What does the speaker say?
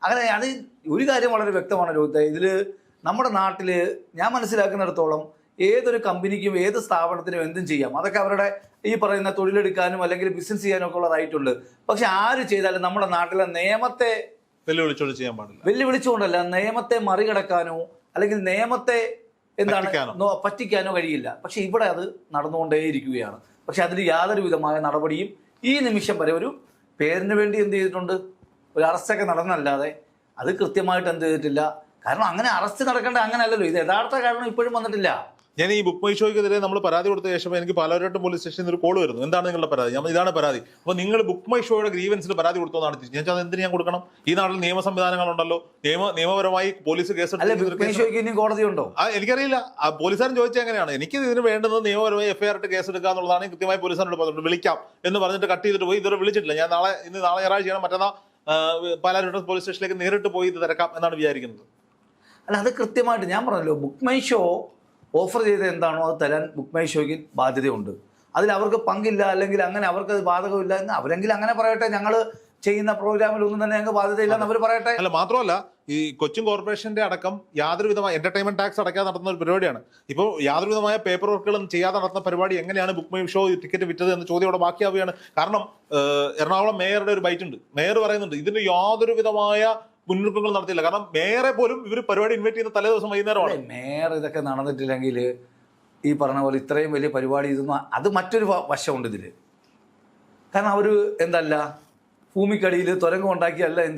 അങ്ങനെ അത് ഒരു കാര്യം വളരെ വ്യക്തമാണ് രോഹിത്തെ. ഇതിൽ നമ്മുടെ നാട്ടിൽ ഞാൻ മനസ്സിലാക്കുന്നിടത്തോളം ഏതൊരു കമ്പനിക്കും ഏത് സ്ഥാപനത്തിനും എന്തും ചെയ്യാം. അതൊക്കെ അവരുടെ ഈ പറയുന്ന തൊഴിലെടുക്കാനും അല്ലെങ്കിൽ ബിസിനസ് ചെയ്യാനും ഒക്കെ ഉള്ള റൈറ്റുണ്ട്. പക്ഷെ ആര് ചെയ്താലും നമ്മുടെ നാട്ടിലെ നിയമത്തെ വെല്ലുവിളിച്ചുകൊണ്ടല്ല, നിയമത്തെ മറികടക്കാനോ അല്ലെങ്കിൽ നിയമത്തെ പറ്റിക്കാനോ കഴിയില്ല. പക്ഷെ ഇവിടെ അത് നടന്നുകൊണ്ടേയിരിക്കുകയാണ്. പക്ഷെ അതിൽ യാതൊരു വിധമായ നടപടിയും ഈ നിമിഷം വരെ ഒരു പേരിന് വേണ്ടി എന്ത് ചെയ്തിട്ടുണ്ട്, ഒരു അറസ്റ്റൊക്കെ നടന്നല്ലാതെ അത് കൃത്യമായിട്ട് എന്ത് ചെയ്തിട്ടില്ല. കാരണം അങ്ങനെ അറസ്റ്റ് നടക്കേണ്ട അങ്ങനെ അല്ലല്ലോ. ഇത് യഥാർത്ഥ കാരണം ഇപ്പോഴും വന്നിട്ടില്ല. ഞാൻ ഈ ബുക്ക് മൈ ഷോയ്ക്കെതിരെ നമ്മൾ പരാതി കൊടുത്ത ശേഷം എനിക്ക് പാലാരിവട്ടം പോലീസ് സ്റ്റേഷനിൽ ഒരു കോൾ വരുന്നു. എന്താണ് നിങ്ങളുടെ പരാതി? ഞാൻ ഇതാണ് പരാതി. അപ്പോൾ നിങ്ങൾ ബുക്ക് മൈ ഷോയുടെ ഗ്രീവൻസിൽ പരാതി കൊടുത്തോന്നാണ് ഞാൻ ചോദിച്ചത്. എന്തിന് ഞാൻ കൊടുക്കണം? ഈ നാട്ടിൽ നിയമ സംവിധാനങ്ങളുണ്ടല്ലോ, നിയമപരമായി പോലീസ് കോടതിയുണ്ടോ? എനിക്കറിയില്ല. പോലീസുകാരൻ ചോദിച്ചാൽ എങ്ങനെയാണ്? എനിക്ക് ഇതിന് വേണ്ടുന്നത് നിയമപരമായി എഫ്ഐആർ ഇട്ട് കേസ് എടുക്കുക എന്നുള്ളതാണ്. കൃത്യമായി പോലീസുകാരോട് പറഞ്ഞിട്ടുണ്ട് വിളിക്കാം എന്ന് പറഞ്ഞിട്ട് കട്ട് ചെയ്തിട്ട് പോയി. ഇതുവരെ വിളിച്ചിട്ടില്ല. ഞാൻ നാളെ ഞായറാഴ്ചയാണ്, മറ്റന്നാൾ പാലാരിവട്ടം പോലീസ് സ്റ്റേഷനിലേക്ക് നേരിട്ട് പോയി ഇത് തിരക്കാം എന്നാണ് വിചാരിക്കുന്നത്. അല്ല, അത് കൃത്യമായിട്ട് ഞാൻ പറഞ്ഞല്ലോ, ബുക്ക് മൈ ഷോ ഓഫർ ചെയ്ത് എന്താണോ അത് തരാൻ ബുക്ക് മൈ ഷോയ്ക്ക് ബാധ്യതയുണ്ട്. അതിൽ അവർക്ക് പങ്കില്ല, അല്ലെങ്കിൽ അങ്ങനെ അവർക്ക് അത് ബാധകമില്ല എന്ന് അവരെങ്കിലും അങ്ങനെ പറയട്ടെ. ഞങ്ങൾ ചെയ്യുന്ന പ്രോഗ്രാമിൽ ഒന്നും തന്നെ ഞങ്ങൾക്ക് ബാധ്യതയില്ലെന്ന് അവർ പറയട്ടെ. അല്ല, മാത്രമല്ല ഈ കൊച്ചിൻ കോർപ്പറേഷന്റെ അടക്കം യാതൊരുവിധമായ എന്റർടൈൻമെന്റ് ടാക്സ് അടയ്ക്കാതെ നടത്തുന്ന ഒരു പരിപാടിയാണ്. ഇപ്പോൾ യാതൊരുവിധമായ പേപ്പർ വർക്കുകളും ചെയ്യാതെ നടത്തുന്ന പരിപാടി എങ്ങനെയാണ് ബുക്ക് മൈ ഷോ ടിക്കറ്റ് വിറ്റത് എന്ന ചോദ്യം അവിടെ ബാക്കിയാവുകയാണ്. കാരണം എറണാകുളം മേയറുടെ ഒരു ബൈറ്റ് ഉണ്ട്. മേയർ പറയുന്നുണ്ട് ഇതിന് യാതൊരു വിധമായ മുന്നൊരുക്കങ്ങൾ നടത്തിയില്ല. കാരണം മേയറെ പോലും ഇവർ പരിപാടി ഇൻവൈറ്റ് ചെയ്യുന്ന തലേ ദിവസം വൈകുന്നേരമാണ്. മേയർ ഇതൊക്കെ നടന്നിട്ടില്ലെങ്കിൽ ഈ പറഞ്ഞ പോലെ ഇത്രയും വലിയ പരിപാടി ഇതൊന്നും, അത് മറ്റൊരു വശമുണ്ട് ഇതിൽ. കാരണം അവർ എന്തല്ല ഭൂമിക്കടിയിൽ തുരങ്കം ഉണ്ടാക്കിയല്ല എന്ത്